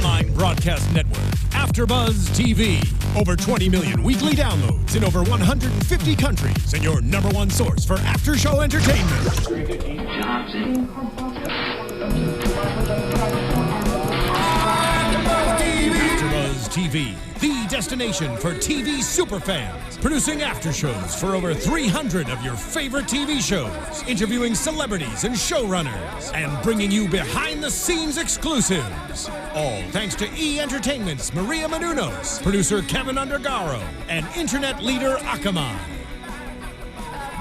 online broadcast network, AFTERBUZZ TV. Over 20 million weekly downloads in over 150 countries, and your number one source for after-show entertainment. AFTERBUZZ TV, the destination for TV superfans. Producing aftershows for over 300 of your favorite TV shows. Interviewing celebrities and showrunners. And bringing you behind-the-scenes exclusives. All thanks to E! Entertainment's Maria Menounos, producer Kevin Undergaro, and internet leader Akamai.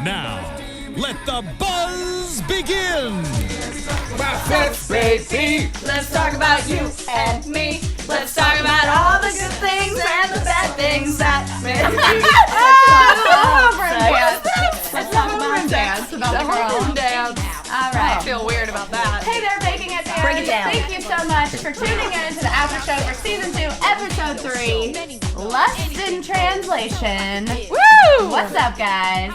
Now, let the buzz begin! Sex, baby. Let's talk about you and me. Let's talk about all the good things and the bad things that may be. Let's talk about dance. About the girl. Dance. All right. I feel weird about that. Hey there, Baking It Down. Break it down. Thank you so much for tuning in to the after show for season 2, episode 3, Lust in Translation. Woo! What's up, guys?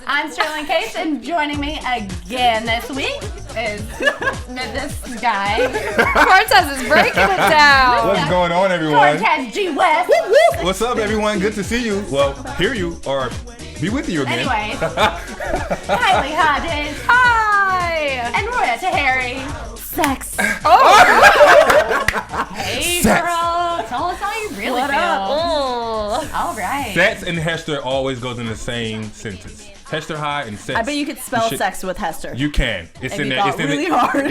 I'm Sterling Case, and joining me again this week is this guy. Cortez is breaking it down. What's going on, everyone? Cortez G. West. What's up, everyone? Good to see you. Well, hear you or be with you again. Anyways, Kylie Hodges. Hi. And Roya Taheri. Sex. Oh. Hey, Sex. girl. Tell us how you really What feel. up? Oh. All right. Sex and Hester always goes in the same sentence. Hester high and sex. I bet you could spell sex with Hester. You can. It's in there. It's in really it. hard.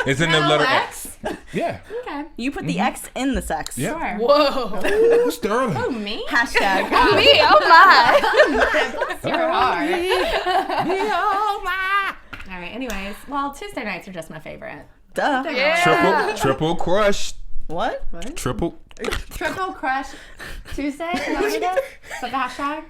It's in the letter X? X. Yeah. Okay. You put the X in the sex. Yeah. Sure. Whoa. Ooh, Sterling. Oh, me? Hashtag. Me, oh my. Super hard. Oh my. All right. Anyways, well, Tuesday nights are just my favorite. Duh. Yeah. Triple crush. What? Triple. Triple Crush Tuesday? Is that what it is? Is that the hashtag?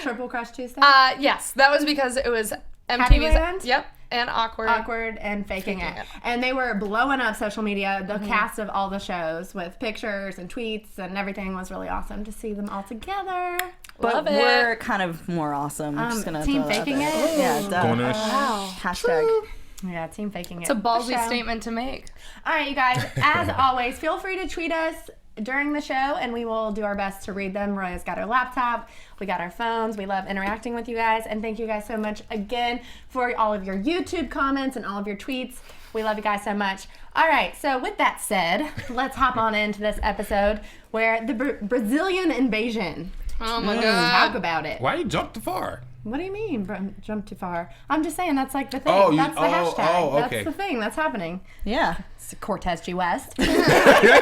Triple Crush Tuesday? Yes, that was because it was Happy MTV's. Land? Yep, and awkward. Awkward and faking it. And they were blowing up social media. The cast of all the shows with pictures and tweets and everything was really awesome to see them all together. But Love it. we're kind of more awesome. I'm just gonna team throw that out faking there. it? Yeah, duh. Cornish. Wow. Hashtag. Yeah, team faking it. It's a ballsy For sure. statement to make. All right, you guys, as always, feel free to tweet us during the show, and we will do our best to read them. Roya's got her laptop. We got our phones. We love interacting with you guys, and thank you guys so much again for all of your YouTube comments and all of your tweets. We love you guys so much. All right, so with that said, let's hop on into this episode where the Brazilian invasion. Oh my Talk god. about it. Why you jump too far? What do you mean, jump too far? I'm just saying that's like the thing. Oh, that's the hashtag. okay. That's the thing that's happening. Yeah. It's Cortez G. West. Yeah,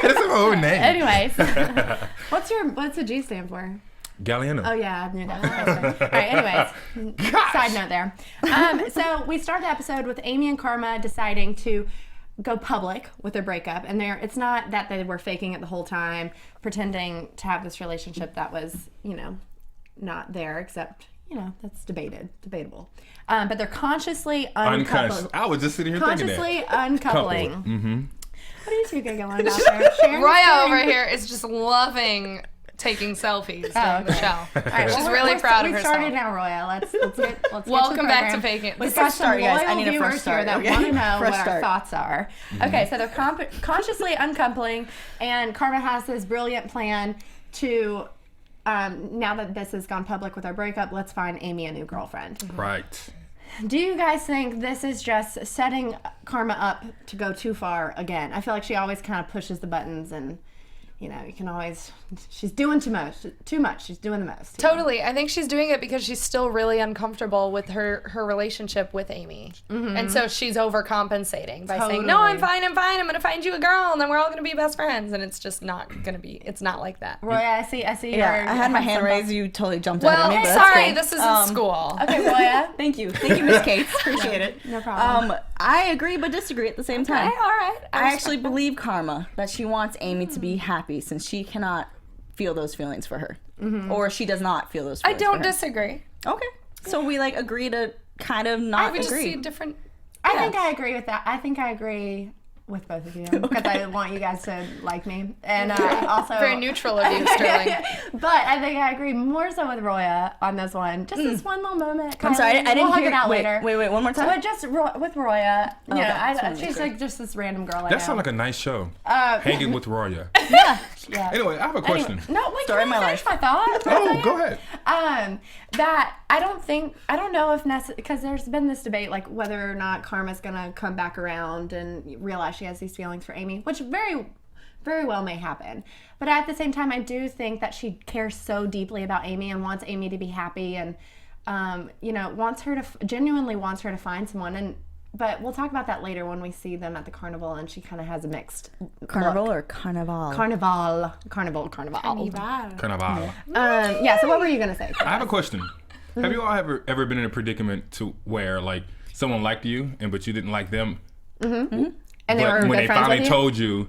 that's a whole name. Anyways, what's the G stand for? Galliano. Oh yeah, I knew that. All right. Anyways, side note there. So we start the episode with Amy and Karma deciding to go public with their breakup, and it's not that they were faking it the whole time, pretending to have this relationship that was, not there, except. That's debatable. But they're consciously uncoupling. I was just sitting here thinking that. Consciously uncoupling. Mm-hmm. What are you two giggling about there? Sharing Roya the over story? here is just loving taking selfies during the okay. show. All right, She's well, really proud of we herself. started now, Roya. Let's get Welcome to the back to program. Faking It. We've This got is some start, guys. loyal I need a fresh viewers start, here that okay? want to know Fresh what our start. thoughts are. Okay, so they're consciously uncoupling, and Karma has this brilliant plan to, now that this has gone public with our breakup, let's find Amy a new girlfriend. Right. Do you guys think this is just setting Karma up to go too far again? I feel like she always kind of pushes the buttons, and you can always, she's doing too much. She's doing the most. Totally. I think she's doing it because she's still really uncomfortable with her relationship with Amy. Mm-hmm. And so she's overcompensating by saying, no, I'm fine. I'm going to find you a girl, and then we're all going to be best friends. And it's just not going to be, it's not like that. Roya, I see. Yeah, I had my hand raised. You totally jumped ahead Well, of me. But sorry, that's this cool. isn't school. Okay, Roya. Thank you, Miss Kate. Appreciate it. No problem. I agree but disagree at the same time. Okay, all right. I actually believe Karma that she wants Amy to be happy since she cannot feel those feelings for her, or she does not feel those I feelings. don't for her. disagree. Okay, so we agree to kind of not We just agree. see different. I think I agree with that. I think I agree with both of you because I want you guys to like me, and also Very neutral of you, Sterling. But I think I agree more so with Roya on this one. Just this one little moment. I'm sorry, I didn't we'll hug hear it out wait, later. Wait, one more time. But just with Roya, you know, okay. she's like just this random girl. That sounds like a nice show. Hanging with Roya. Yeah. Anyway, I have a question. No, wait, Story can of I my finish life. my thought? Oh, go ahead. That I don't know if because there's been this debate like whether or not Karma's gonna come back around and realize she has these feelings for Amy, which very, very well may happen. But at the same time, I do think that she cares so deeply about Amy and wants Amy to be happy and, you know, genuinely wants her to find someone. But we'll talk about that later when we see them at the carnival, and she kind of has a mixed Carnival look. or carnival? Carnival. Carnival. Yeah. So what were you gonna say? I have a question. Have you all ever been in a predicament to where like someone liked you but you didn't like them? And they But were when good they friends finally with you? told you,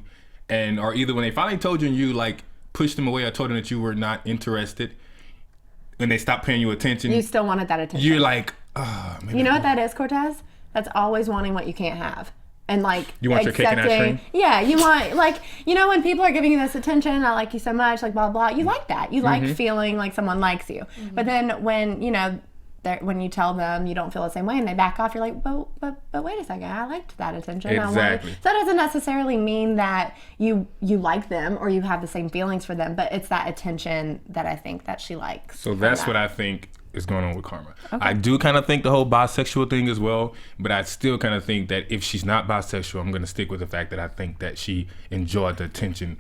or either when they finally told you and you like pushed them away or told them that you were not interested, and they stopped paying you attention, You still wanted that attention. you're like, maybe You know what that is, Cortez? That's always wanting what you can't have. And like You want your cake and ice cream? Yeah, you want like, you know, when people are giving you this attention, I like you so much, like blah blah, you like that. You like feeling like someone likes you. But then when, you know, when you tell them you don't feel the same way and they back off, you're like, but wait a second, I liked that attention. Exactly. So that doesn't necessarily mean that you like them or you have the same feelings for them, but it's that attention that I think that she likes. So that's what I think is going on with Karma. Okay. I do kind of think the whole bisexual thing as well, but I still kind of think that if she's not bisexual, I'm going to stick with the fact that I think that she enjoyed the attention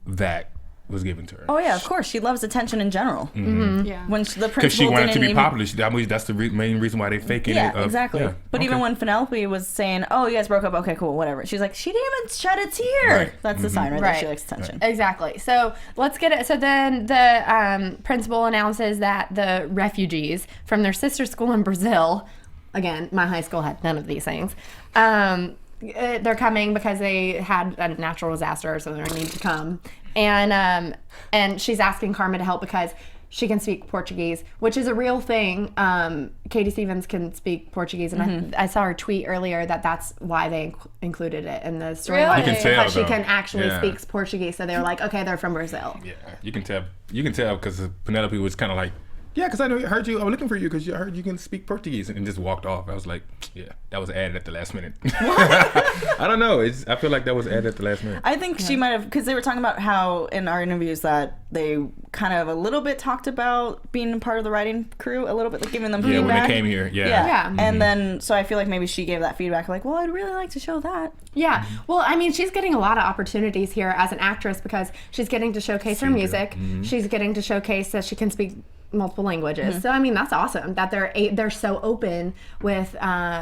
that was given to her. Oh yeah, of course. She loves attention in general. Yeah. When the principal Because she wanted to be didn't popular. That's the main reason why they faking it. Yeah, exactly. Yeah. But even when Penelope was saying, "Oh, you guys broke up. Okay, cool, whatever," she's like, "She didn't even shed a tear." Right. That's the sign, right? That she likes attention. Exactly. So let's get it. So then the principal announces that the refugees from their sister school in Brazil, again, my high school had none of these things, they're coming because they had a natural disaster, so they need to come. And she's asking Karma to help because she can speak Portuguese, which is a real thing. Katie Stevens can speak Portuguese, and I saw her tweet earlier that that's why they included it in the storyline. Really? You can tell, because she though. can actually Yeah. speak Portuguese, so they were like, okay, they're from Brazil. Yeah, you can tell. You can tell because Penelope was kind of like, yeah, because I heard you. I was looking for you because I heard you can speak Portuguese, and just walked off. I was like, yeah, that was added at the last minute. I don't know. I feel like that was added at the last minute. I think she might have, because they were talking about how in our interviews that they kind of a little bit talked about being a part of the writing crew, a little bit, like giving them feedback. Yeah, when they came here. Yeah. Yeah. And then, so I feel like maybe she gave that feedback, like, well, I'd really like to show that. Yeah. Well, I mean, she's getting a lot of opportunities here as an actress because she's getting to showcase her music. She's getting to showcase that she can speak multiple languages. So I mean, that's awesome that they're so open with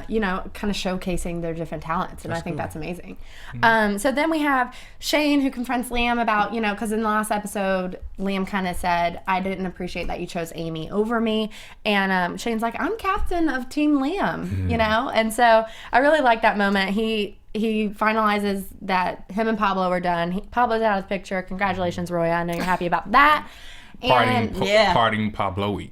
you know, kind of showcasing their different talents, and I think that's amazing. So then we have Shane, who confronts Liam about, you know, because in the last episode Liam kind of said, I didn't appreciate that you chose Amy over me, and Shane's like, I'm captain of Team Liam, you know. And so I really like that moment. He finalizes that him and Pablo are done. Pablo's out of the picture. Congratulations, Roya. I know you're happy about that. Parting Pablo-y.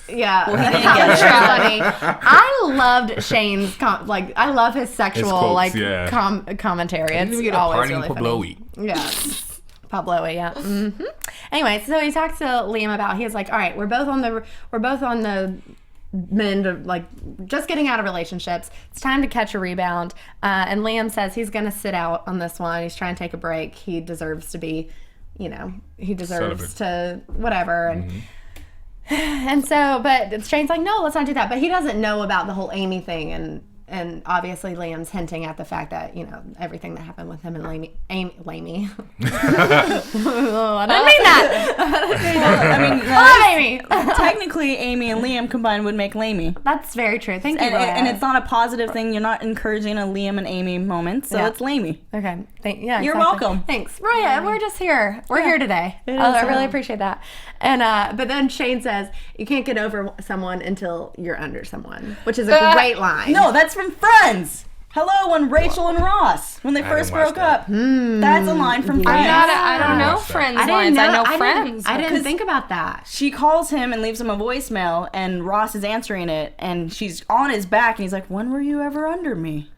Yeah, that was funny. I loved Shane's I love his sexual His quotes, commentary. Didn't It's we get a always parting really Pablo-y? funny. Yeah, Pablo-y. Yeah. Anyway, so he talks to Liam about. He's like, all right, we're both on the mend of like just getting out of relationships. It's time to catch a rebound. And Liam says he's gonna sit out on this one. He's trying to take a break. He deserves to be, you know, he deserves to whatever. And so, but Shane's like, no, let's not do that. But he doesn't know about the whole Amy thing, and obviously Liam's hinting at the fact that, you know, everything that happened with him and Amy. Oh, I didn't mean that. I mean, I love Amy. technically, Amy and Liam combined would make Lamey. That's very true. Thank you, And, Roya. and it's not a positive thing. You're not encouraging a Liam and Amy moment, so it's Lamey. Okay. You're welcome. Thanks, Roya. We're just here. We're here today. I really appreciate that. And but then Shane says you can't get over someone until you're under someone, which is a great line. No, that's from Friends. Hello, when Rachel and Ross, when they first broke up. That's a line from Friends. I don't know Friends lines. I know Friends. I didn't think about that. She calls him and leaves him a voicemail, and Ross is answering it, and she's on his back, and he's like, when were you ever under me?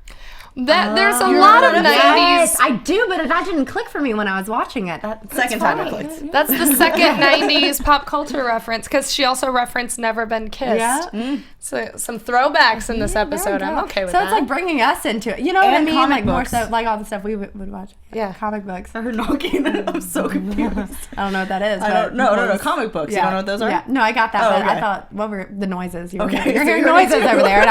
There's a lot of 90s. Yes, I do, but that didn't click for me when I was watching it. Second time it clicked. That's the second 90s pop culture reference, because she also referenced Never Been Kissed. Yeah. So some throwbacks in this episode. I'm okay with that. So it's that. like bringing us into it. You know what I And mean? comic Like more books. so, like all the stuff we would watch. Yeah. Comic books. I heard knocking. I'm so confused. I don't know what that is. I don't. No. Comic books. You don't know what those are? Yeah. No, I got that. Oh, But okay. I thought, what were the noises? You're Okay, hearing so you're noises like- over there. And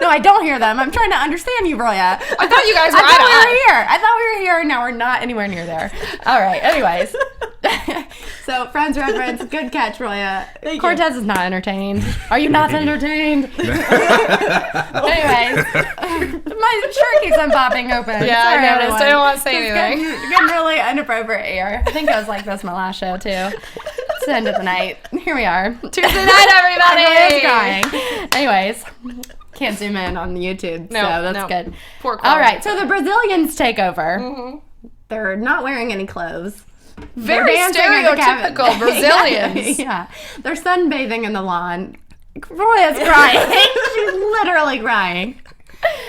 I don't hear them. I'm trying to understand you, Roya. I thought you guys were I thought we eye-to-eye. were here. I thought we were here, and now we're not anywhere near there. All right. Anyways. So, Friends reference. Good catch, Roya. Thank Cortez is not entertained. Are you not entertained? Anyways. My shirt keeps on popping open. Yeah, Sorry, I noticed. everyone. I don't want to say It's anything. getting really inappropriate here. I think I was like this my last show, too. It's the end of the night. Here we are. Tuesday night, everybody. Everyone's crying. Anyways, can't zoom in on YouTube, No, so that's no. good. Poor All quality. right, so the Brazilians take over. They're not wearing any clothes. They're Very dancing in the cabin. stereotypical Brazilians. Yeah. They're sunbathing in the lawn. Roya's crying. She's literally crying.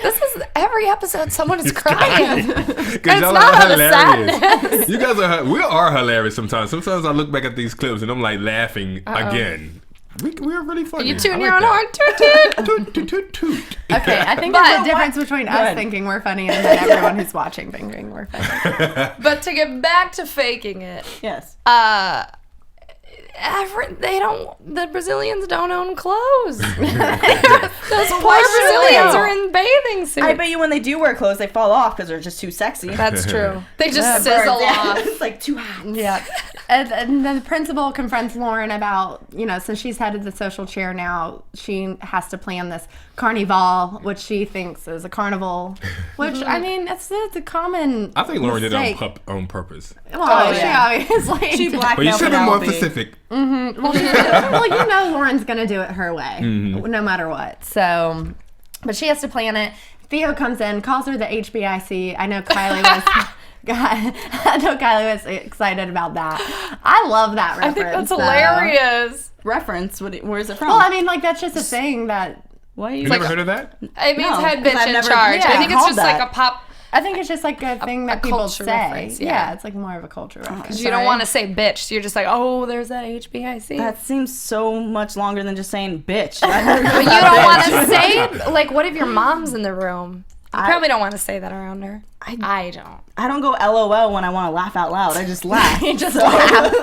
This is every episode someone is crying. Because It's y'all not are out of hilarious. sadness. You guys we are hilarious sometimes. Sometimes I look back at these clips and I'm like laughing again. We're really funny. You tune I your like own that. horn. Toot toot. Toot, toot, toot. Okay, I think But- there's a difference between us ahead. thinking we're funny and then everyone who's watching thinking we're funny. But to get back to faking it, Yes. the Brazilians don't own clothes. Those poor Brazilians are in bathing suits. I bet you when they do wear clothes, they fall off because they're just too sexy. That's true. They just Birds, sizzle yeah. off. It's like too hot. Yeah. And then the principal confronts Lauren about, since she's headed the social chair now, she has to plan this carnival, which she thinks is a carnival, which, I mean, it's a common I think Lauren did mistake. it on purpose. Well, yeah. she obviously She did. blackmailed But you should have been more Penelope. specific. Well, Lauren's going to do it her way, no matter what. So, but she has to plan it. Theo comes in, calls her the HBIC. I know Kylie was excited about that. I love that reference. I think that's though. hilarious. Reference. Where is it from? Well, I mean, like, that's just a thing that... what? You never heard of that? It means No, head 'cause bitch I've in never- charge. yeah, I think it's called just that. like a pop. I think it's just like a thing that people culture say. reference, Yeah. yeah. It's like more of a culture reference. Because you don't want to say bitch. So you're just like, oh, there's that HBIC. That seems so much longer than just saying bitch. But you don't want to say, like, what if your mom's in the room? You probably don't want to say that around her. I don't. I don't go LOL when I want to laugh out loud. I just laugh. You just laugh.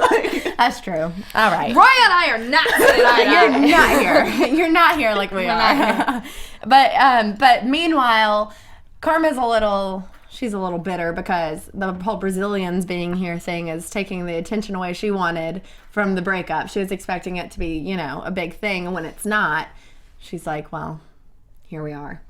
That's true. All right. Roya and I are not saying You're not here. You're not here like we are. But meanwhile, Karma's she's a little bitter because the whole Brazilians being here thing is taking the attention away she wanted from the breakup. She was expecting it to be, a big thing, and when it's not, she's like, well, here we are.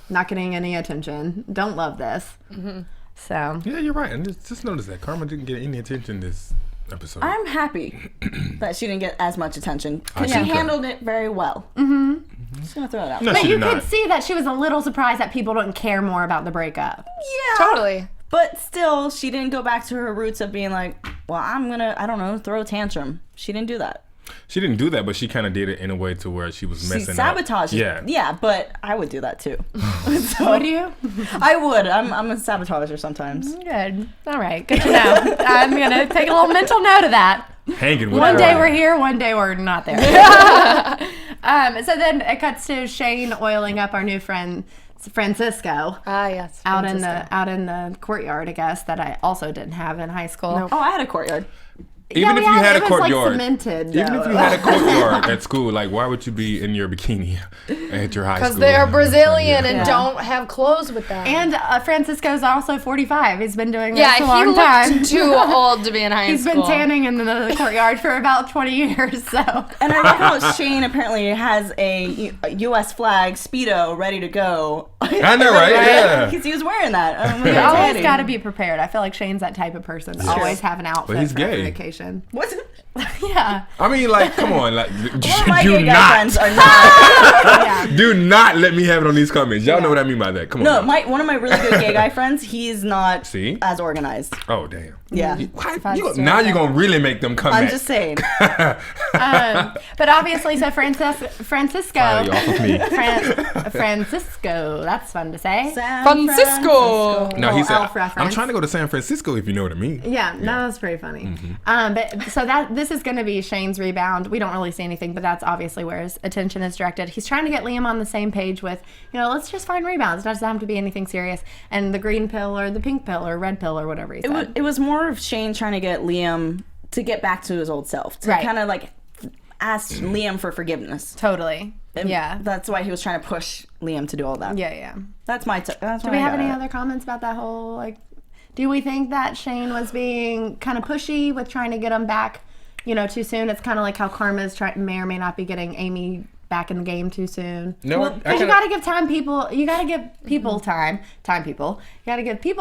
Not getting any attention. Don't love this. Mm-hmm. So. Yeah, you're right. And just notice that Karma didn't get any attention this episode. I'm happy that she didn't get as much attention because I she think so. handled it very well. Mm-hmm. Just gonna throw it out. No, But she you did could not. see that she was a little surprised that people don't care more about the breakup. Yeah, Totally. But still, she didn't go back to her roots of being like, well, I'm gonna, I don't know, throw a tantrum. She didn't do that. She didn't do that, but she kind of did it in a way to where she was She messing sabotaged it. up. Yeah, but I would do that too. So, Would you? I would. I'm a sabotager sometimes. Good. All right. Good to know. I'm going to take a little mental note of that. Hanging with One her. day we're here, one day we're not there. So then it cuts to Shane oiling up our new friend Francisco Ah, yes. out in the courtyard, I guess, that I also didn't have in high school. Nope. Oh, I had a courtyard. Even if you had a it was courtyard. like cemented. Even though. if you had a courtyard at school, like, why would you be in your bikini at your high school? Because they're Brazilian and Yeah. don't have clothes with them. And Francisco's also 45. He's been doing this yeah, a he long looked time. too old to be in high He's school. been tanning in the courtyard for about 20 years, so. And I like how Shane apparently has a U.S. flag Speedo ready to go. I know, right? Yeah. Because he was wearing that. You always got to be prepared. I feel like Shane's that type of person. Always have an outfit But he's for every gay. occasion. What's it? Yeah. I mean, like, come on, like, My do gay guy not, friends are not. do not let me have it on these comments. Y'all know what I mean by that. Come No, on. one of my really good gay guy friends, he's not See? as organized. Oh damn. Yeah. Now you're gonna really make them come I'm back. just saying. But obviously, so Francisco. Finally off of me. Francisco. That's fun to say. Francisco. No, he said, elf reference. I'm trying to go to San Francisco, if you know what I mean. Yeah, no, that's pretty funny. But so this is going to be Shane's rebound. We don't really see anything, but that's obviously where his attention is directed. He's trying to get Liam on the same page with, let's just find rebounds. It doesn't have to be anything serious. And the green pill or the pink pill or red pill or whatever he said. It was more of Shane trying to get Liam to get back to his old self. To kind of like ask Liam for forgiveness. Totally. Yeah. That's why he was trying to push Liam to do all that. Yeah. That's my... Do we have any other comments about that whole, like... Do we think that Shane was being kind of pushy with trying to get him back, too soon? It's kind of like how Karma's may or may not be getting Amy back in the game too soon. No, because you got to give people time. You got to give people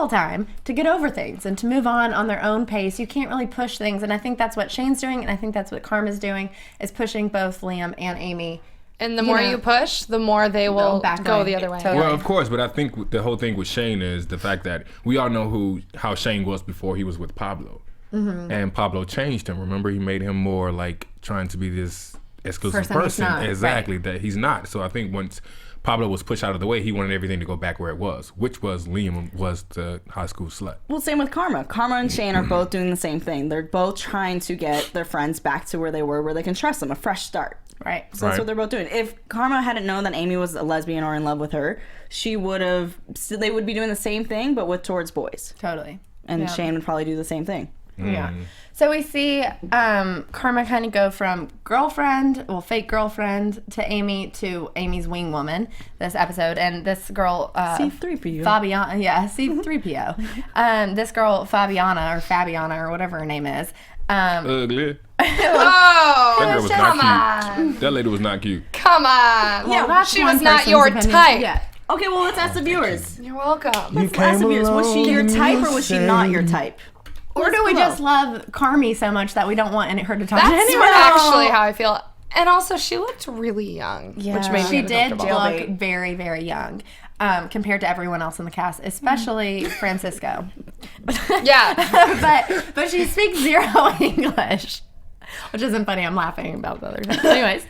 time to get over things and to move on their own pace. You can't really push things, and I think that's what Shane's doing, and I think that's what Karma's doing, is pushing both Liam and Amy. And the more you push, the more they will go the other way. Totally. Well, of course, but I think the whole thing with Shane is the fact that we all know how Shane was before he was with Pablo. And Pablo changed him. Remember, he made him more like trying to be this exclusive person. Exactly, right. That he's not. So I think once Pablo was pushed out of the way, he wanted everything to go back where it was, which was Liam was the high school slut. Well, same with Karma. Karma and Shane are both doing the same thing. They're both trying to get their friends back to where they were, where they can trust them, a fresh start. Right. So that's what they're both doing. If Karma hadn't known that Amy was a lesbian or in love with her, they would be doing the same thing, but towards boys. Totally. And Shane would probably do the same thing. Yeah. So we see Karma kind of go from fake girlfriend to Amy's wing woman this episode. And this girl... C-3PO. Fabiana. Yeah, C-3PO. This girl, Fabiana, or whatever her name is. Ugly. Oh, That girl was not cute. That lady was not cute. Come on. Yeah, she was not your type. Yeah. Okay, well, let's ask the viewers. You're welcome. Let's ask the viewers. Was she your type or was she not your type? Or do we just love Carmi so much that we don't want her to talk to That's anyone? actually how I feel. And also, she looked really young, which made me She did uncomfortable. look very, very young compared to everyone else in the cast, especially Francisco. Yeah. but she speaks zero English, which isn't funny. I'm laughing about the other thing. Anyways,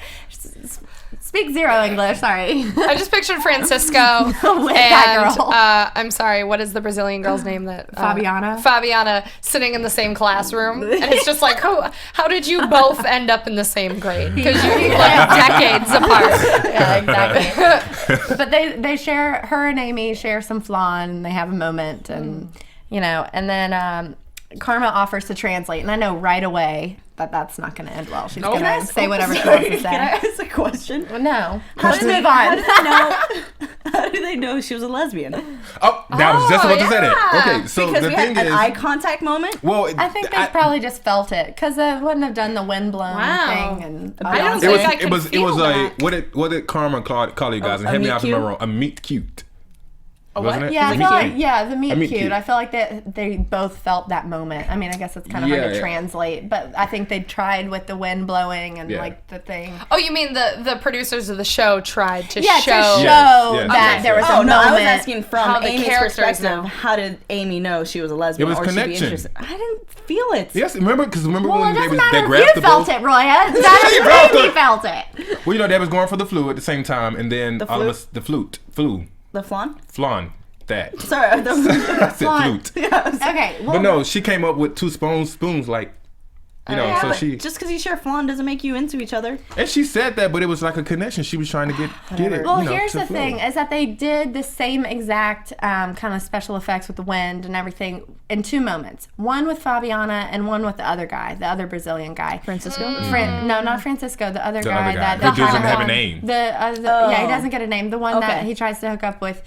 speak zero English. Sorry. I just pictured Francisco With and that girl. I'm sorry, what is the Brazilian girl's name? That Fabiana sitting in the same classroom, and it's just like, how did you both end up in the same grade? Because you like decades apart. Yeah, exactly. But they share, her and Amy share some flan, and they have a moment, and and then Karma offers to translate, and I know right away that that's not going to end well. She's going to say whatever she wants to say. Can I ask a question? No. Let's move on. How do they know she was a lesbian? Oh, that was just about to say that. Okay, so Because the we thing had an is, eye contact moment. well, I think they probably just felt it because they wouldn't have done the windblown thing. And I don't think I could it was feel a that. what did Karma call you guys? And help me out if I'm wrong. A meet cute. Wasn't it? Yeah, I It was feel a like, the meet meet cute. cute. I feel like they both felt that moment. I mean, I guess it's kind of hard to translate, but I think they tried with the wind blowing and like the thing. Oh, you mean the producers of the show tried to show that there was a moment. I was asking from how the Amy's characters perspective. know. How did Amy know she was a lesbian? It was or connection. She'd be interested? I didn't feel it. Yes, remember Well, when it they doesn't matter grabbed if the you felt boat? it, Roya. That Amy felt it. Well, they was going for the flu at the same time, and then all of us the flu. The flan? Flan. That. Sorry, I said flute. Okay, well, But no, she came up with two spoons like, so she. Just because you share flan doesn't make you into each other. And she said that, but it was like a connection. She was trying to get it. Well, here's the thing: is that they did the same exact kind of special effects with the wind and everything in two moments. One with Fabiana and one with the other guy, the other Brazilian guy, Francisco. No, not Francisco. The other guy. That doesn't have a name. He doesn't get a name. The one that he tries to hook up with.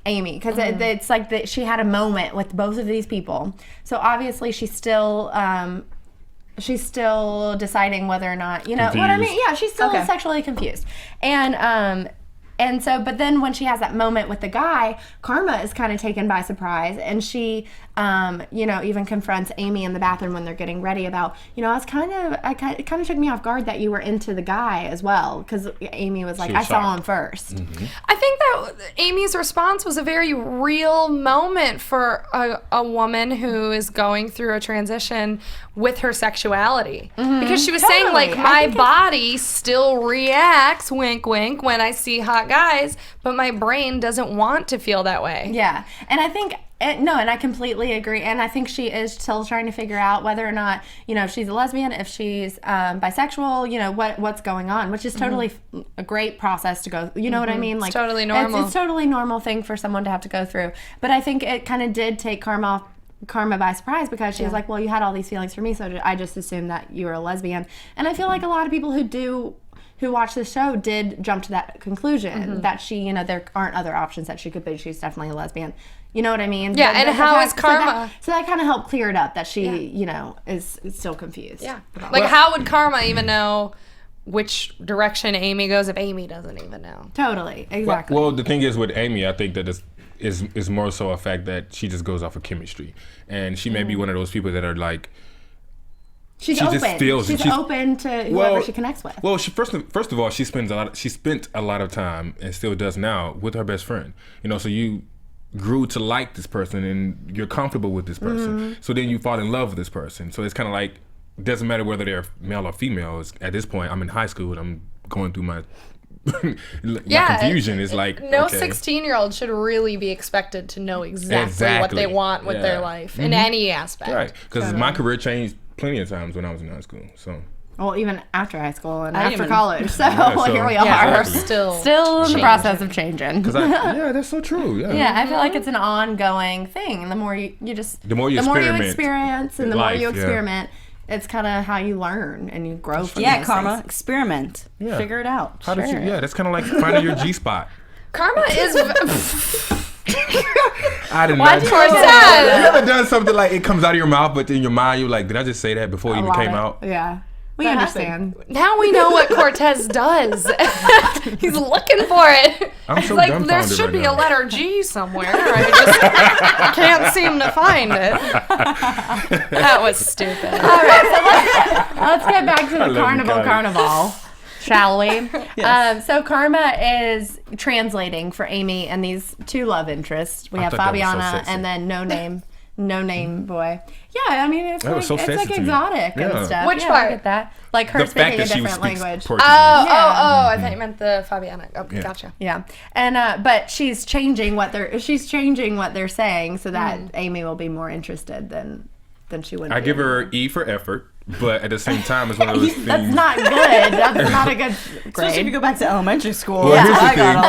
Amy, because it's like that she had a moment with both of these people. So obviously she's still deciding whether or not, what I mean? Yeah, she's still sexually confused. And And so, but then when she has that moment with the guy, Karma is kind of taken by surprise, and she, even confronts Amy in the bathroom when they're getting ready about, it kind of took me off guard that you were into the guy as well, because Amy was like, I saw him first. Mm-hmm. I think that Amy's response was a very real moment for a woman who is going through a transition with her sexuality, because she was saying, like, my body still reacts, wink wink, when I see hot guys, but my brain doesn't want to feel that way. Yeah, and I think and I completely agree, and I think she is still trying to figure out whether or not if she's a lesbian, if she's bisexual, what's going on, which is totally a great process to go. You know what I mean? Like, it's totally normal. It's totally normal thing for someone to have to go through. But I think it kind of did take Karma by surprise, because she was like, well, you had all these feelings for me, so I just assumed that you were a lesbian. And I feel like a lot of people who watch the show did jump to that conclusion that she, there aren't other options that she could be. She's definitely a lesbian. You know what I mean? Yeah, and how is Karma? So that kind of helped clear it up, that she, is still confused. Yeah. Like, how would Karma even know which direction Amy goes if Amy doesn't even know? Totally. Exactly. Well, the thing is with Amy, I think that is more so a fact that she just goes off of chemistry. And she may be one of those people that are like, She's open. She's open to whoever she connects with. Well, she first of all, she spent a lot of time, and still does now, with her best friend. So you grew to like this person, and you're comfortable with this person. So then you fall in love with this person. So it's kind of like, it doesn't matter whether they're male or female. At this point, I'm in high school and I'm going through my my confusion. Is like, no 16-year-old should really be expected to know exactly what they want with their life in any aspect. Right, because my career changed plenty of times when I was in high school. So. Well, even after high school and after college. So, here we are. Exactly. Still in the process of changing. That's so true. Yeah. Yeah, I feel like it's an ongoing thing. And the more you experience and the more you experiment, it's kind of how you learn and you grow from those Karma. things. Experiment. Yeah. Figure it out. How did you? Yeah, that's kind of like finding your G-spot. Karma is... I did not. You ever done something like it comes out of your mouth, but in your mind you're like, did I just say that before it even came out? Yeah. We understand. Now we know what Cortez does. He's looking for it. I'm so like, there should be a letter G somewhere. I just can't seem to find it. That was stupid. All right, so let's get back to the carnival, shall we? Yes. So Karma is translating for Amy and these two love interests. We have Fabiana and then No Name Boy. Yeah, I mean, it's like exotic and stuff. Which part? I get that. Like her speaking a different language. I thought you meant the Fabiana. Oh, gotcha. Yeah, and but she's changing what they're saying so that Amy will be more interested than she would. I give her E for effort, but at the same time, it's one of those things. That's not good. That's not a good grade. Especially if you go back to elementary school. Well, I got a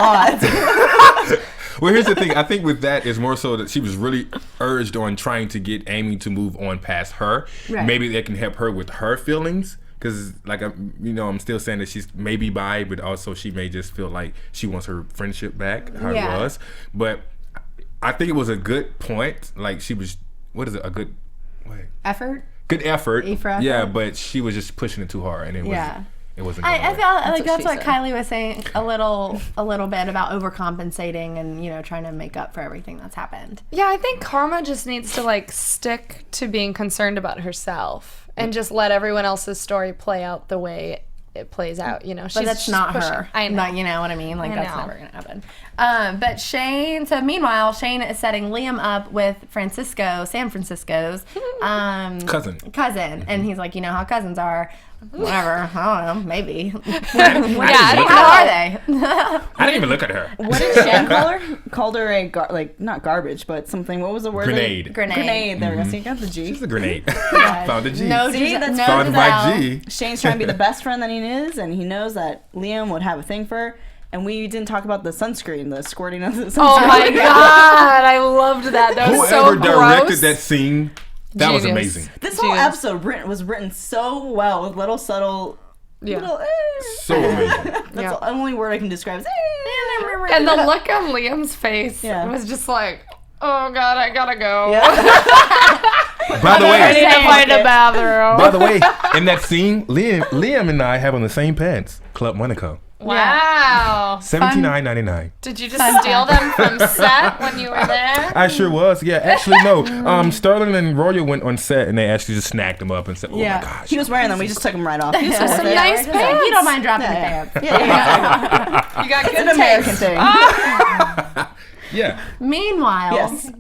lot. Well, here's the thing. I think with that is more so that she was really urged on trying to get Amy to move on past her. Right. Maybe they can help her with her feelings. Because, like, I'm still saying that she's maybe bi, but also she may just feel like she wants her friendship back, how it was. But I think it was a good point. Like, she was, a good effort? Good effort. E for effort. Yeah, but she was just pushing it too hard, and it wasn't. It wasn't. I feel like that's what Kylie was saying a little bit about overcompensating and trying to make up for everything that's happened. Yeah, I think Karma just needs to stick to being concerned about herself and just let everyone else's story play out the way it plays out. But that's not her. I know. You know what I mean? Like, that's never gonna happen. But Shane. So meanwhile, Shane is setting Liam up with San Francisco's cousin, and he's like, how cousins are. Whatever. I don't know. Maybe. How are they? I didn't even look at her. What did Shane call her? Called her a not garbage, but something. What was the word? Grenade. There we go. So you got the G. She's a grenade. Found a G. Found my G. Shane's trying to be the best friend that he is, and he knows that Liam would have a thing for her. And we didn't talk about the sunscreen, the squirting of the sunscreen. Oh my God, I loved that. That was so gross. Whoever directed that scene. That was amazing. This whole episode was written so well with little subtle, so amazing. That's the only word I can describe. And the look on Liam's face was just like, oh God, I gotta go. By the way, I need to find a bathroom. By the way, in that scene, Liam and I have on the same pants, Club Monaco. Wow. $79.99. Did you just steal them from set when you were there? I sure was. Yeah, actually, no. Sterling and Roya went on set and they actually just snagged them up and said, "Oh my gosh." He was wearing them. We just took them right off. Some nice pants. You don't mind dropping the pants. You got good It's an American thing. Yeah. Meanwhile, Yes.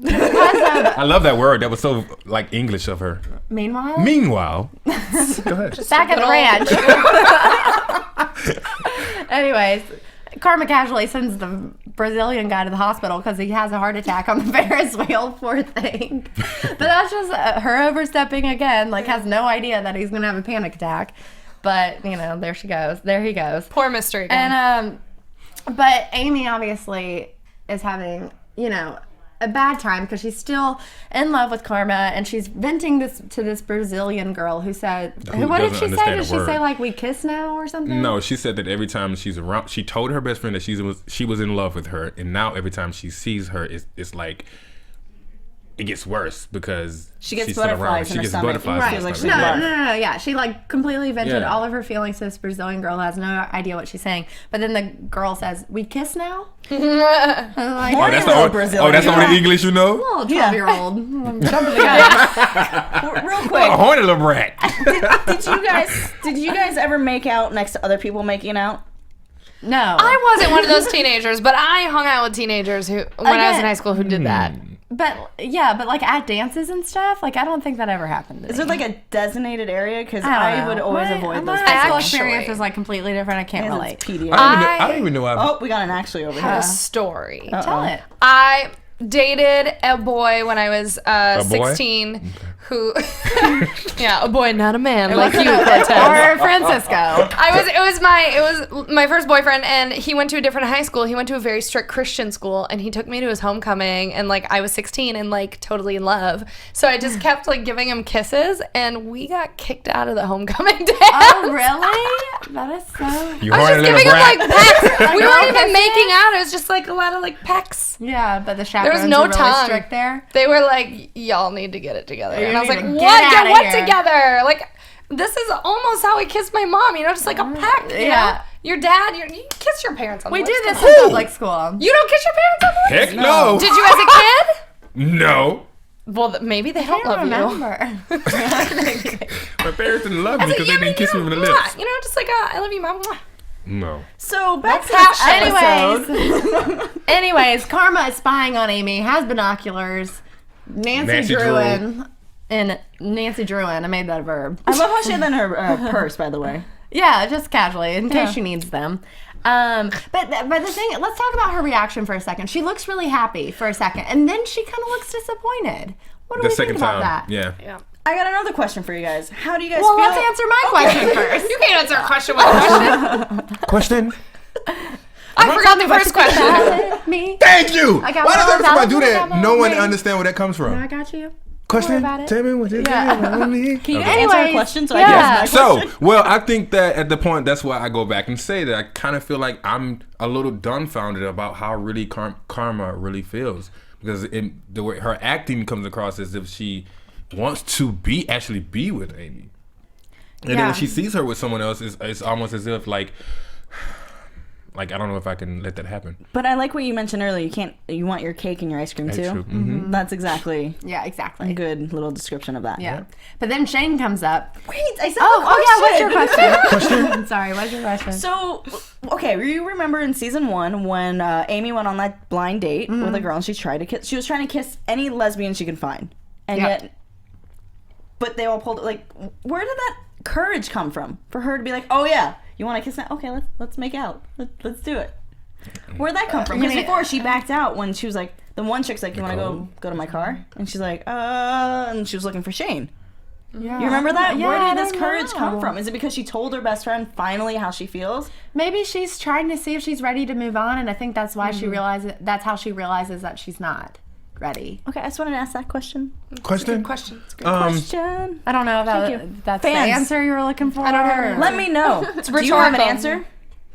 I love that word. That was so like English of her. Meanwhile, Go ahead. back at the ranch. Anyways, Karma casually sends the Brazilian guy to the hospital because he has a heart attack on the Ferris wheel, poor thing. But that's just her overstepping again, like has no idea that he's going to have a panic attack. But, you know, there she goes. There he goes. Poor mystery guy. And, but Amy obviously is having, you know, a bad time because she's still in love with Karma, and she's venting this to this Brazilian girl who said, what did she say? Did she say like we kiss now or something? No, she said that every time she's around, she told her best friend that she was in love with her, and now every time she sees her, it's like it gets worse because She gets she's butterflies still in around. her stomach. Butterflies. Right. in her Like stomach. she's No, yeah. She like completely vented Yeah. all of her feelings to this Brazilian girl who has no idea what she's saying. But then the girl says, "We kiss now." I'm like, Oh, that's the Little only, Brazilian. that's the only English you know? little 12-year-old. I'm jumping the gun. Real Oh, quick, horny little brat. did you guys ever make out next to other people making out? No, I wasn't one of those teenagers, but I hung out with teenagers who, when I was in high school, who did that. But yeah, but like at dances and stuff, like I don't think that ever happened. Is there like a designated area? Because I I would always avoid my those. high school Actually- experience is like completely different. I can't relate. PD. I don't even know. Oh, we got an actually over here. A story. Tell it. I dated a boy when I was boy? 16 who yeah, a boy, not a man like you, Cortez. Or Francisco. It was my first boyfriend, and he went to a different high school. He went to a very strict Christian school, and he took me to his homecoming, and like I was 16 and like totally in love. So I just kept like giving him kisses, and we got kicked out of the homecoming dance. Oh really? That is so. You I was horny just little giving him brat. like pecks. We weren't even kisses? making out. It was just like a lot of like pecks. Yeah, but the chaperones no were really tongue. strict there. They were like, y'all need to get it together. And I was like, need to what? get Get outta what here. together? Like, this is almost how I kissed my mom, you know, just like a peck. You Yeah. know? Your dad, you kiss your parents on the We lips. did this in public school. You don't kiss your parents on the lips? Heck no. Did you as a kid? No. Well, maybe they don't love you. Remember. My parents didn't love me because they didn't kiss me on the lips. You know, just like, I love you, mom. No. So back to That's this how- episode. Anyways, Karma is spying on Amy, has binoculars. Nancy Druin. And Nancy Druin. I made that a verb. I love how she had that in her purse, by the way. Yeah, just casually, in case she needs them. But the thing, let's talk about her reaction for a second. She looks really happy for a second, and then she kind of looks disappointed. What do The we second think about time. that? Yeah. I got another question for you guys. How do you guys Well, feel? let's answer my question first. You can't answer a question with a question. Question? I forgot the first question. Me. Thank you. I got Why does one. every time I do I got that, no one. one Wait. understand where that comes from? I got you. Question? about it. Tell me what you Yeah. about me. Can you Okay. answer a Anyways, question so yeah. I can ask my So, question? well, I think that at the point, that's why I go back and say that I kind of feel like I'm a little dumbfounded about how really Karma really feels, because the way her acting comes across as if she wants to actually be with Amy, and then Yeah. when she sees her with someone else, it's almost as if like I don't know if I can let that happen. But I like what you mentioned earlier. You want your cake and your ice cream That's too. true. Mhm. That's exactly Yeah, a exactly. good little description of that. Yeah. But then Shane comes up. Wait, I said Oh, yeah, what's your question? Sorry, what's your question? So, okay, you remember in season 1 when Amy went on that blind date with a girl and she was trying to kiss any lesbian she could find. And Yep. yet, but they all pulled, like, where did that courage come from? For her to be like, oh yeah, you want to kiss now? Okay, let's make out. Let's do it. Where'd that come from? Because before she backed out when she was like, the one chick's like, you want to go to my car? And she's like, and she was looking for Shane. Yeah. You remember that? Yeah, Where I did this don't courage come know. from? Is it because she told her best friend finally how she feels? Maybe she's trying to see if she's ready to move on, and I think that's why she realizes. That's how she realizes that she's not ready. Okay, I just wanted to ask that question. Question? Question. Question. I don't know if Thank you. that's Fans. the answer you were looking for. I don't know. Let me know. It's Do you have an rhetorical. answer?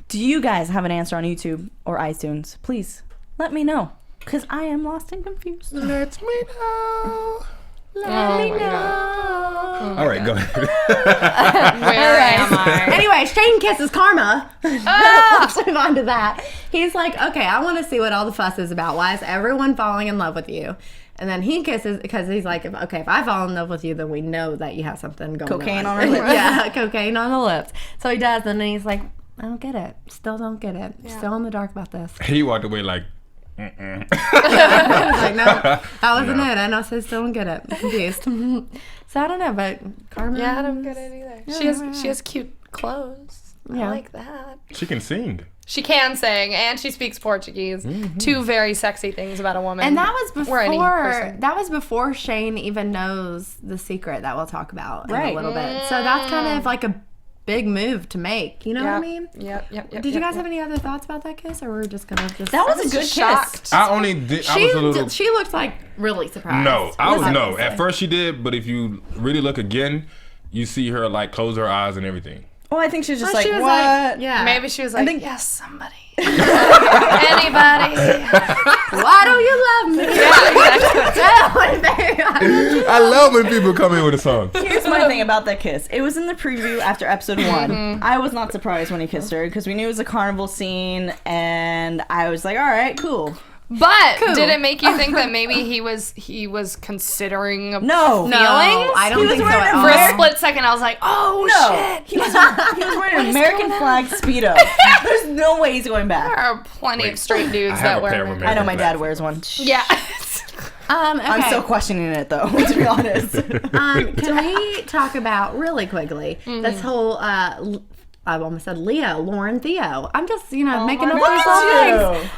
Do you guys have an answer on YouTube or iTunes? Please let me know, because I am lost and confused. Let me know. Let me know. All right, go ahead. Where am I? Anyway, Shane kisses Karma. Let's move on to that. He's like, okay, I want to see what all the fuss is about. Why is everyone falling in love with you? And then he kisses because he's like, okay, if I fall in love with you, then we know that you have something going on. Cocaine on her lips. Yeah, cocaine on the lips. So he does, and then he's like, I don't get it. Still don't get it. Yeah. Still in the dark about this. He walked away like, I was like, no, that wasn't it. I know, so I still don't get it. I'm confused. So I don't know, but Carmen. Yeah, I don't get it either. Yeah, she has cute clothes. Yeah. I like that. She can sing. She can sing, and she speaks Portuguese. Mm-hmm. Two very sexy things about a woman. And that was before Shane even knows the secret that we'll talk about in a little bit. So that's kind of like a big move to make. You know what I mean? Yep. Did you guys have any other thoughts about that kiss, or were we just gonna just? That was a good kiss. I only did. I was a little. She looked like really surprised. No, I was no. At first she did, but if you really look again, you see her like close her eyes and everything. Well, I think she was just like, she was what? Like, yeah. Maybe she was like, yes, somebody. Anybody. Why don't you love me? I love when people come in with a song. Here's my thing about that kiss. It was in the preview after episode 1. I was not surprised when he kissed her because we knew it was a carnival scene, and I was like, all right, cool. But did it make you think that maybe he was considering feelings? I don't think so at all. For a split second, I was like, oh shit. He was wearing an American flag Speedo. There's no way he's going back. There are plenty of straight dudes that wear them. I know my dad wears one. Yeah. Okay. I'm still questioning it though, to be honest. Can we talk about really quickly this whole I almost said Lauren Theo. I'm just making up these little things.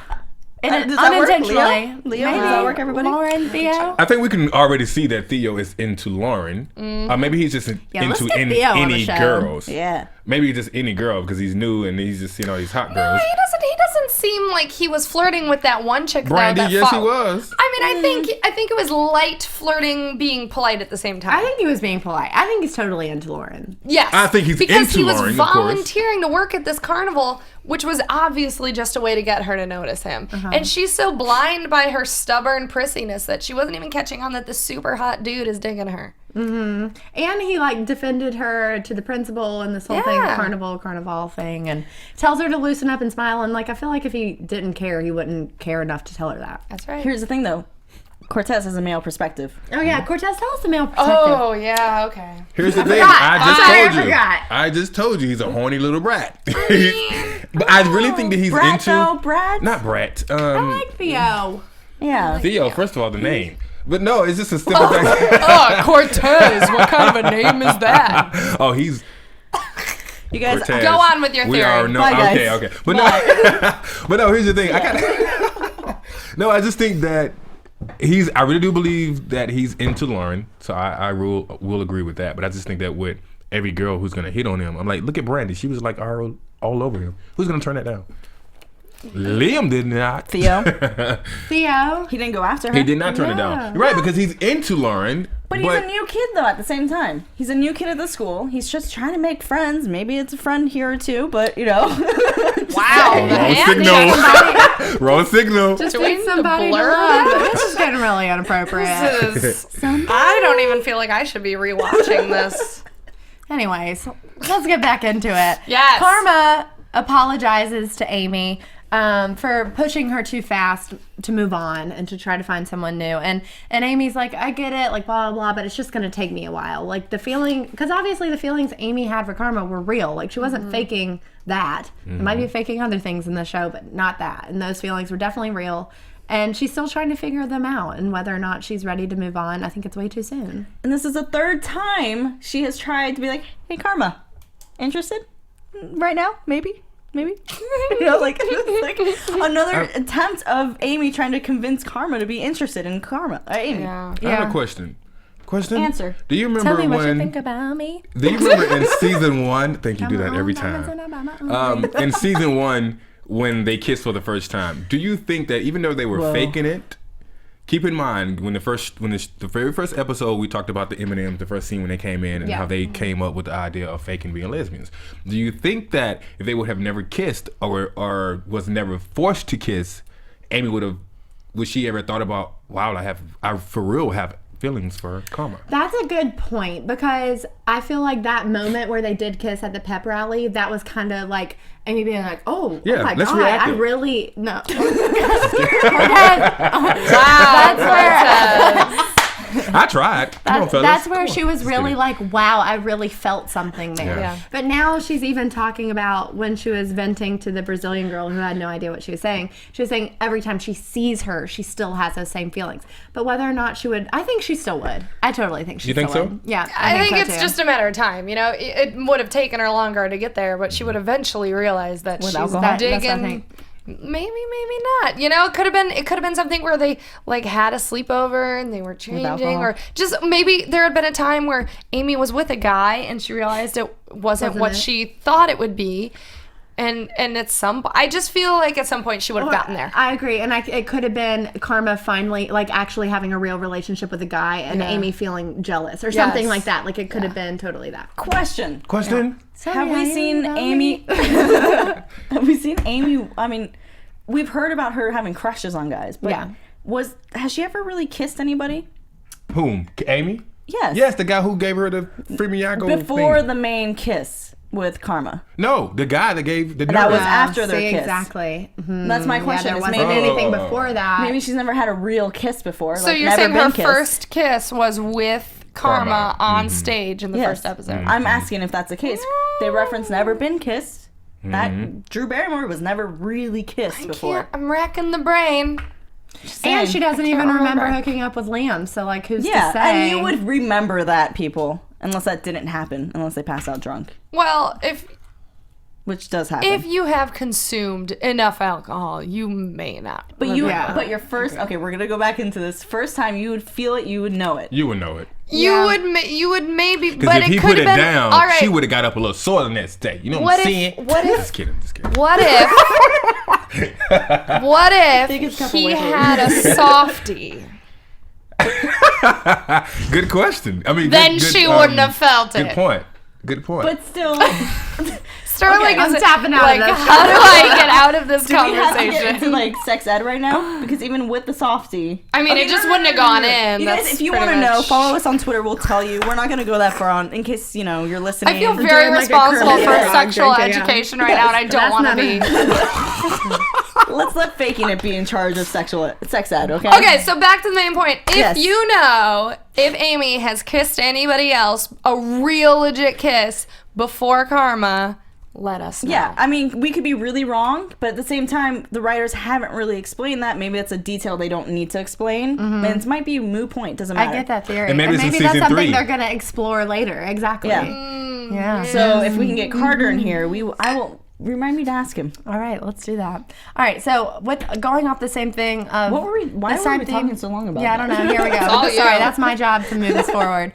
Does that unintentionally. Work? Leo, does that work, everybody? Lauren, Theo? I think we can already see that Theo is into Lauren. Maybe he's just into any girls. Yeah. Maybe just any girl because he's new and he's just these hot girls. No, he doesn't seem like he was flirting with that one chick. Brandy, yes, he was. I mean, I think it was light flirting, being polite at the same time. I think he was being polite. I think he's totally into Lauren. Yes. I think he's because into Lauren, he was volunteering to work at this carnival, which was obviously just a way to get her to notice him. And she's so blind by her stubborn prissiness that she wasn't even catching on that this super hot dude is digging her. And he defended her to the principal and this whole thing, carnival thing, and tells her to loosen up and smile. And I feel like if he didn't care, he wouldn't care enough to tell her that. That's right. Here's the thing though. Cortez has a male perspective. Oh yeah, Cortez, tell us the male perspective. Oh yeah, okay. Here's the thing. I just told you he's a horny little brat. But I really think that he's into brat. Not brat. I like Theo. Yeah. Theo. First of all, the name. But no, it's just a simple thing. Cortez. What kind of a name is that? Oh, he's. You guys Cortez. Go on with your theory. We are no. Bye, guys. Okay. But no, here's the thing. No, I just think that I really do believe that he's into Lauren. So I will agree with that. But I just think that with every girl who's gonna hit on him, I'm like, look at Brandy. She was all over him. Who's gonna turn that down? Liam did not. Theo. He didn't go after her. He did not turn it down. You're right, because he's into Lauren. But he's a new kid, though, at the same time. He's a new kid at the school. He's just trying to make friends. Maybe it's a friend here or two, but, Wow. Wrong signal. Just need somebody to love. This is getting really inappropriate. I don't even feel like I should be rewatching this. Anyways, let's get back into it. Yes. Karma apologizes to Amy for pushing her too fast to move on and to try to find someone new. And Amy's like, I get it, blah, blah, blah, but it's just going to take me a while. The feeling, because obviously the feelings Amy had for Karma were real. She wasn't faking that. It might be faking other things in the show, but not that. And those feelings were definitely real. And she's still trying to figure them out, and whether or not she's ready to move on, I think it's way too soon. And this is the third time she has tried to be like, hey, Karma, interested right now? Maybe? Another attempt of Amy trying to convince Karma to be interested in Amy. Yeah. I have a question. Answer. Do you remember Tell me what you think about me. Do you remember in season 1? Thank you, do that every time. In season 1, when they kissed for the first time, do you think that even though they were faking it, keep in mind when the very first episode we talked about the M&Ms, the first scene when they came in and how they came up with the idea of faking being lesbians. Do you think that if they would have never kissed or was never forced to kiss, Amy would she ever thought about, wow, I for real have feelings for Karma. That's a good point, because I feel like that moment where they did kiss at the pep rally, that was kind of like Amy being like, oh my God, I really, no. That's where... I tried. That's where she was really like, wow, I really felt something there. Yeah. But now she's even talking about when she was venting to the Brazilian girl who had no idea what she was saying. She was saying every time she sees her, she still has those same feelings. But whether or not she would, I think she still would. I totally think she still would. Yeah, I think so it's too. just a matter of time. You know, it would have taken her longer to get there, but she would eventually realize that she's digging. Maybe not. You know, it could have been something where they like had a sleepover and they were changing, or just maybe there had been a time where Amy was with a guy and she realized it wasn't what she thought it would be. And at I just feel like at some point she would have gotten there. I agree, and it could have been Karma finally like actually having a real relationship with a guy, and Amy feeling jealous or something like that. Like it could have been totally that. Question. Sorry, have we seen Amy? Have we seen Amy? I mean, we've heard about her having crushes on guys, but has she ever really kissed anybody? Whom? Amy? Yes. Yes, the guy who gave her the Frimiago before thing. the main kiss with Karma. No, the guy that gave the that was after their kiss. Exactly. Mm-hmm. That's my question. There wasn't anything before that. Maybe she's never had a real kiss before. So like, you're never saying been her kissed. first kiss was with Karma on stage in the first episode. I'm asking if that's the case. They reference never been kissed. That Drew Barrymore was never really kissed before. I'm racking the brain. And she doesn't even remember hooking up with Liam, so like who's to say? And you would remember that, people, unless that didn't happen, unless they pass out drunk. Well, which does happen. If you have consumed enough alcohol, you may not. But but your first, we're gonna go back into this. First time you would feel it, you would know it. You would know it. You would maybe, because if he put it down, all right, she would have got up a little sore the next day. You know what I'm saying? Just kidding. What if he had a softie? Good question. I mean, then she wouldn't have felt it. Good point. But still, Sterling I'm tapping out like, of this. how do I get out of this conversation? We have to get into like sex ed right now, because even with the softie, I mean, it just wouldn't have gone in. You guys, if you want to know, follow us on Twitter. We'll tell you. We're not going to go that far on, in case you're listening. I feel very responsible for sexual education right now, and I don't want to be. Let's let faking it be in charge of sex ed, okay? Okay, so back to the main point. If you know if Amy has kissed anybody else, a real legit kiss, before Karma, let us know. Yeah, I mean, we could be really wrong, but at the same time, the writers haven't really explained that. Maybe that's a detail they don't need to explain. And it might be a moot point. Doesn't matter. I get that theory. And maybe that's something they're going to explore later. Exactly. Yeah. So if we can get Carter in here, I will... Remind me to ask him. All right, let's do that. All right, so with going off the same thing of why were we talking so long about I don't know. Here we go. Sorry, that's my job to move this forward.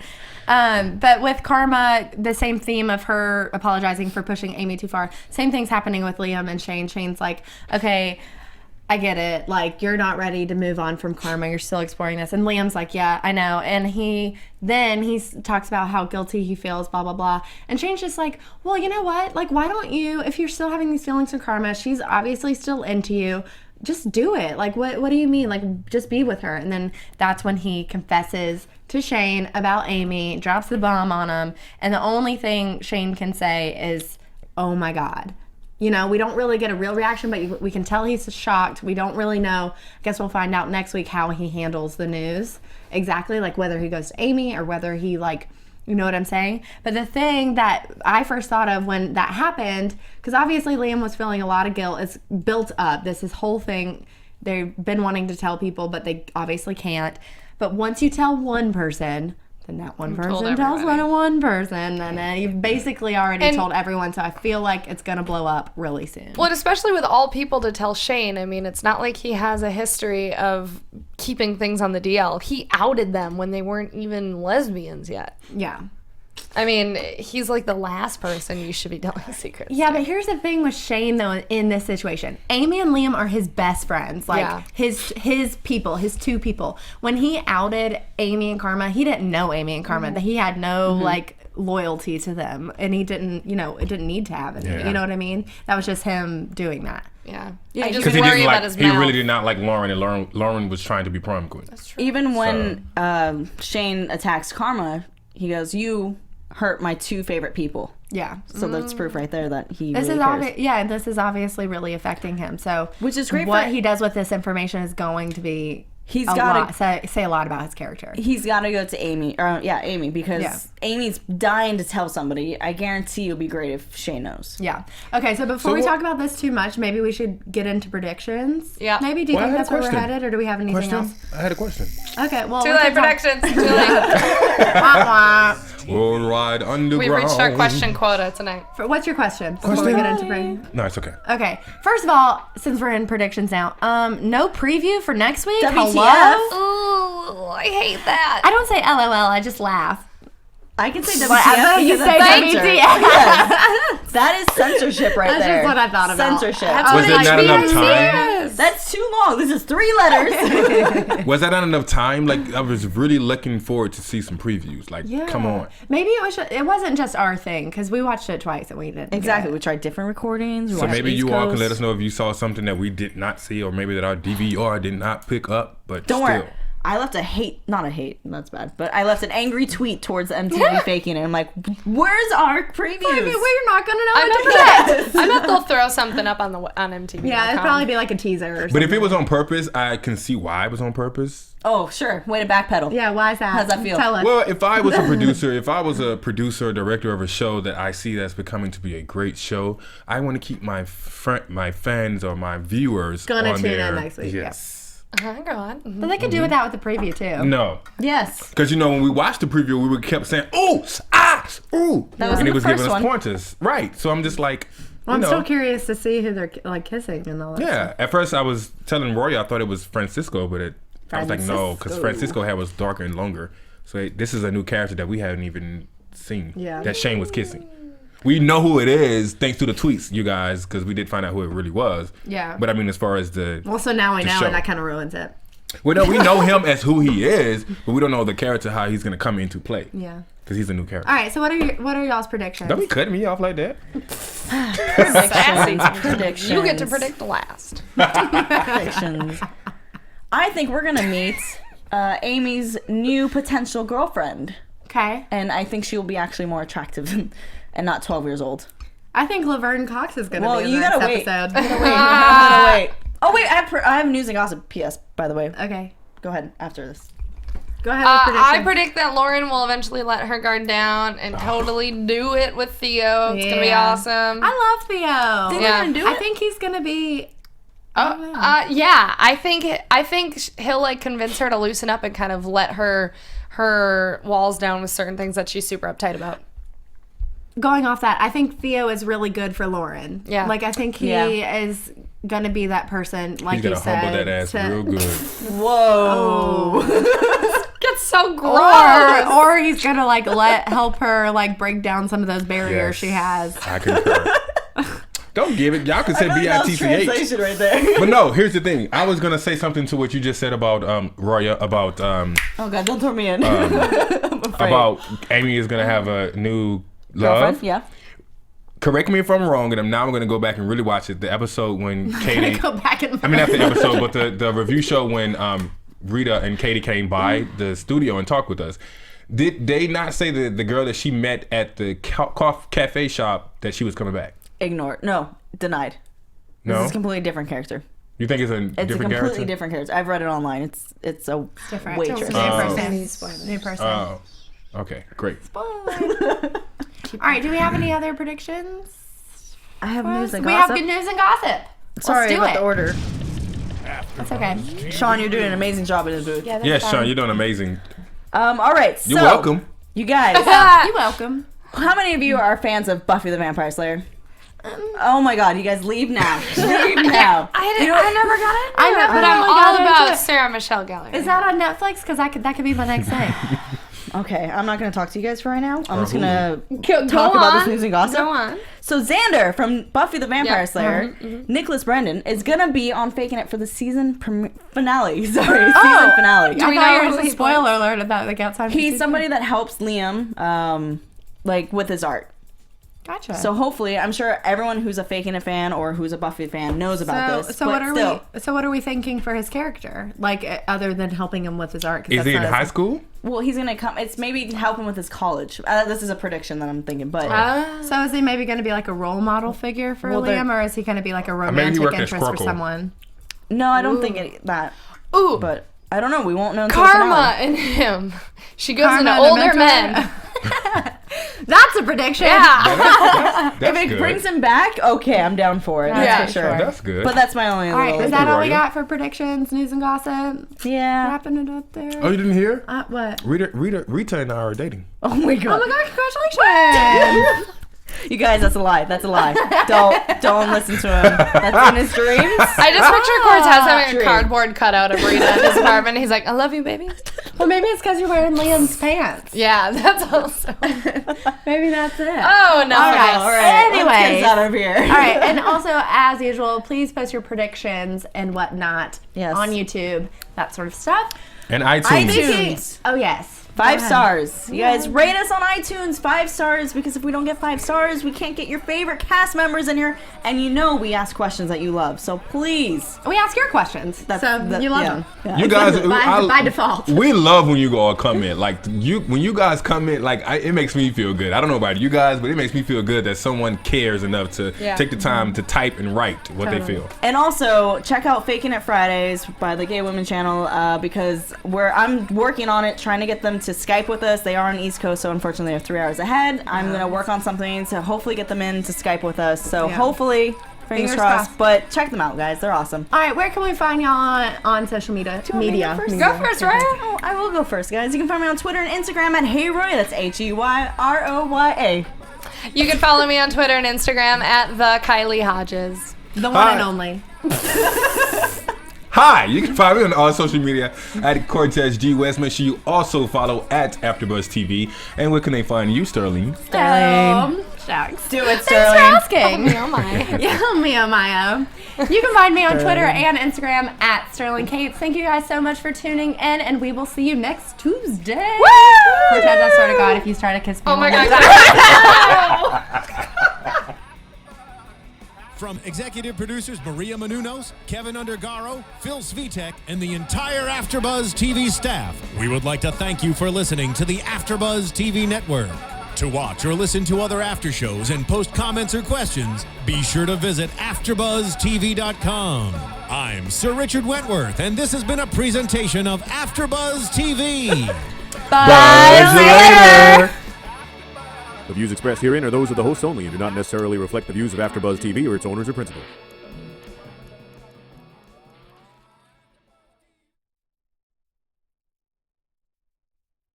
But with Karma, the same theme of her apologizing for pushing Amy too far. Same thing's happening with Liam and Shane. Shane's like, okay, I get it. Like, you're not ready to move on from Karma. You're still exploring this. And Liam's like, yeah, I know. And he talks about how guilty he feels, blah, blah, blah. And Shane's just like, well, you know what? Like, why don't you, if you're still having these feelings for Karma, she's obviously still into you, just do it. Like, what do you mean? Like, just be with her. And then that's when he confesses to Shane about Amy, drops the bomb on him. And the only thing Shane can say is, oh my God. You know, we don't really get a real reaction, but we can tell he's shocked. We don't really know. I guess we'll find out next week how he handles the news. Exactly, like whether he goes to Amy or whether he, like, you know what I'm saying? But the thing that I first thought of when that happened, because obviously Liam was feeling a lot of guilt. It's built up. This whole thing they've been wanting to tell people, but they obviously can't. But once you tell one person... then that one person tells one person, and then you've basically already told everyone, so I feel like it's going to blow up really soon. Well, especially with all people to tell Shane. I mean, it's not like he has a history of keeping things on the DL. He outed them when they weren't even lesbians yet. Yeah. I mean, he's like the last person you should be telling secrets. Yeah, but here's the thing with Shane, though, in this situation. Amy and Liam are his best friends. Like, his people, his two people. When he outed Amy and Karma, he didn't know Amy and Karma. He had no, like, loyalty to them. And he didn't, it didn't need to have it. Yeah. You know what I mean? That was just him doing that. Yeah. Yeah, I just Because worry about his he mouth. really did not like Lauren, and Lauren was trying to be prom queen. That's true. Even when Shane attacks Karma, he goes, "You hurt my 2 favorite people." Yeah. So that's proof right there that he This really is cares. this is obviously really affecting him. So, Which is great What for- he does with this information is going to be He's a gotta- lot, say a lot about his character. He's got to go to Amy. Amy, because Yeah. Amy's dying to tell somebody. I guarantee it'll be great if Shane knows. Yeah. Okay, so before So we what- talk about this too much, maybe we should get into predictions. Yeah. Maybe. Do you Well, I think had a that's where we're question. headed, or do we have anything else? I had a question. Okay, well, Too we late can talk- predictions. Too late. Wah, wah. Worldwide Underground. We reached our question quota tonight. What's your question? Before we get into No, it's okay. Okay. First of all, since we're in predictions now, no preview for next week. WTF? Hello? Ooh, I hate that. I don't say LOL. I just laugh. I can say WTF Whatever you because say, that's WTF. censored. Yes. That is censorship right That's there. just what I thought about. Censorship. Was there not enough time? That's too long. This is 3 letters. Was that not enough time? Like, I was really looking forward to see some previews. Like, Yeah. come on. Maybe it wasn't just our thing because we watched it twice and we didn't. Exactly. We tried different recordings. We So watched maybe East you all can Coast. let us know if you saw something that we did not see, or maybe that our DVR did not pick up. But Don't still. worry. I left not a hate, that's bad, but I left an angry tweet towards MTV faking it. I'm like, where's our previews? We're not gonna know I what to bet, predict. I bet they'll throw something up on MTV. Yeah, it'd probably be like a teaser or something. But if it was on purpose, I can see why it was on purpose. Oh, sure. Way to backpedal. Yeah, why is that? How's that feel? Tell us. Well, if I was a producer or director of a show that I see that's becoming to be a great show, I want to keep my fans or my viewers Gonna on tune in there. next week, Yes. Go on. But they could do that with the preview too. No. Yes. Because, when we watched the preview, we kept saying, ooh, ooh. That was and in it the was first giving us one. pointers. Right. So I'm just like, Well, I'm still curious to see who they're like kissing and all that. Yeah. At first, I was telling Roya I thought it was Francisco, but I was like, no, because Francisco hair was darker and longer. So this is a new character that we haven't even seen. Yeah. That Shane was kissing. We know who it is thanks to the tweets, you guys, because we did find out who it really was. Yeah. But I mean, as far as Well, so now we the know, show. and that kind of ruins it. Well, no, we know him as who he is, but we don't know the character, how he's going to come into play. Yeah. Because he's a new character. All right. So what are y'all's predictions? Don't be cutting me off like that. Predictions. You get to predict last. Predictions. I think we're going to meet Amy's new potential girlfriend. Okay. And I think she will be actually more attractive and not 12 years old. I think Laverne Cox is going to Well, be in you the next gotta wait. episode. I'm gonna wait. Oh, wait. I have news and gossip. P.S. By the way. Okay. Go ahead after this. Go ahead with predictions. I predict that Lauren will eventually let her guard down and totally do it with Theo. It's gonna be Yeah. awesome. I love Theo. Think Yeah. they're gonna do I it? think he's going to be. Yeah, I think he'll like convince her to loosen up and kind of let her walls down with certain things that she's super uptight about. Going off that, I think Theo is really good for Lauren. Yeah. Like, I think he is going to be that person, like He's you going to said. humble that ass real good. Whoa. Gets so gross. Or he's going to, help her, break down some of those barriers Yes. she has. I concur. Don't give it. Y'all can say That was BITCH. translation right there. But no, here's the thing. I was gonna say something to what you just said about Roya about Oh God, don't throw me in. about Amy is gonna have a new Girlfriend? love. Yeah. Correct me if I'm wrong, and now I'm gonna go back and really watch it. The episode when Katie, Go back and I mean not the episode, but the review show when Rita and Katie came by the studio and talked with us. Did they not say that the girl that she met at the cafe shop that she was coming back? Ignored. No. Denied. No, This is a completely different character. you think it's a It's a different completely character? different character. I've read it online. It's a different. waitress. It's a new person. Oh, okay, great. All right, do we have any other predictions? I have news and We gossip. have good news and gossip. Sorry Let's do about it. the order. That's okay. Sean, you're doing an amazing job in the booth. Yeah, that's Yes, fine. Sean, you're doing amazing. All right. So, You're welcome. You guys, You're welcome. how many of you are fans of Buffy the Vampire Slayer? Oh my God, you guys leave now. Leave now. I never got into I it, never but I'm really all got into about it. Sarah Michelle Gellar. Is that on Netflix? Because that could be my next thing. Okay, I'm not going to talk to you guys for right now. I'm just going to Go talk about this on. news and gossip. Go on. So Xander from Buffy the Vampire Yeah. Slayer, Nicholas Brendan, is going to be on Faking It for the season finale. Sorry, season finale. I we thought know you who were he a spoiler alert about outside. He's somebody that helps Liam, with his art. Gotcha. So hopefully, I'm sure everyone who's a Faking It fan or who's a Buffy fan knows about this. So what are we thinking for his character? Like, other than helping him with his art? Is he in high school? Well, he's gonna come. It's maybe help him with his college. This is a prediction that I'm thinking, but so is he maybe going to be like a role model figure for Liam, or is he going to be like a romantic interest for someone? No, I don't think that. Ooh, but I don't know. We won't know. Until Karma in him. She goes into older men. That's a prediction. Yeah. That's if it good. brings him back, okay, I'm down for it. That's for sure. That's good. But that's my only. All right, is that all we got for predictions, news, and gossip? Yeah. Wrapping it up there. Oh, you didn't hear? What? Rita and I are dating. Oh my god. Oh my god! Congratulations. You guys, that's a lie. That's a lie. Don't listen to him. That's in his dreams. I just picture Cortez having a cardboard cutout of Rita in his apartment. He's like, I love you, baby. Well, maybe it's because you're wearing Liam's pants. Yeah, that's also. Maybe that's it. Oh, no. All right. Anyway. Let's get out of here. All right. And also, as usual, please post your predictions and whatnot on YouTube, that sort of stuff. And iTunes. iTunes. Oh, yes. 5 stars. You guys rate us on iTunes 5 stars, because if we don't get 5 stars, we can't get your favorite cast members in here. And you know we ask questions that you love, so please. We ask your questions, you love them. Yeah. You guys, by default. We love when you all come in. Like when you guys come in, like it makes me feel good. I don't know about you guys, but it makes me feel good that someone cares enough to take the time to type and write what they feel. And also check out Faking It Fridays by the Gay Women channel, because I'm working on it, trying to get them to Skype with us. They are on the East Coast, so unfortunately they're 3 hours ahead. I'm gonna work on something to hopefully get them in to Skype with us. So hopefully, fingers crossed. But check them out, guys. They're awesome. All right, where can we find y'all on social media? Go first, Roya. Oh, I will go first, guys. You can find me on Twitter and Instagram at HeyRoya. That's HeyRoya. You can follow me on Twitter and Instagram at the Kylie Hodges. The one and only. Hi, you can find me on all social media at Cortez G West. Make sure you also follow at AfterBuzz TV. And where can they find you, Sterling? Shucks. Do it, Sterling. Thanks for asking. Oh my. You can find me on Twitter and Instagram at Sterling Cates. Thank you guys so much for tuning in, and we will see you next Tuesday. Woo! Cortez, I swear to God, if you try to kiss me. Oh my God. From executive producers Maria Menounos, Kevin Undergaro, Phil Svitek, and the entire AfterBuzz TV staff, we would like to thank you for listening to the AfterBuzz TV network. To watch or listen to other after shows and post comments or questions, be sure to visit AfterBuzzTV.com. I'm Sir Richard Wentworth, and this has been a presentation of AfterBuzz TV. Bye later. The views expressed herein are those of the hosts only and do not necessarily reflect the views of AfterBuzz TV or its owners or principals.